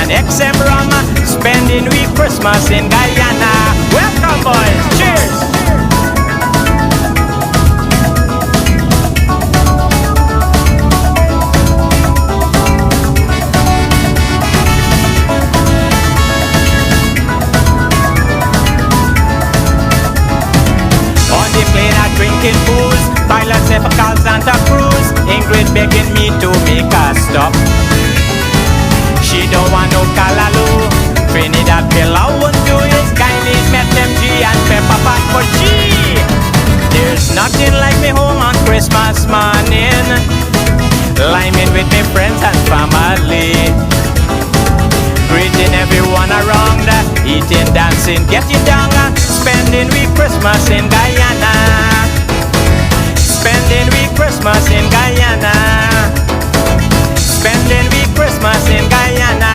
and XM rum, spending we Christmas in Guyana. Welcome, boys. Cheers. Drinking booze, pilots say for call Santa Cruz. Ingrid begging me to make a stop. She don't want no Callaloo. Trinidad Bill I won't do it. Guyanese met MG and Pepper Pot for G. There's nothing like me home on Christmas morning, liming with me friends and family, greeting everyone around, eating, dancing, getting down, spending we Christmas in Guyana. Spending we Christmas in Guyana. Spending we Christmas in Guyana.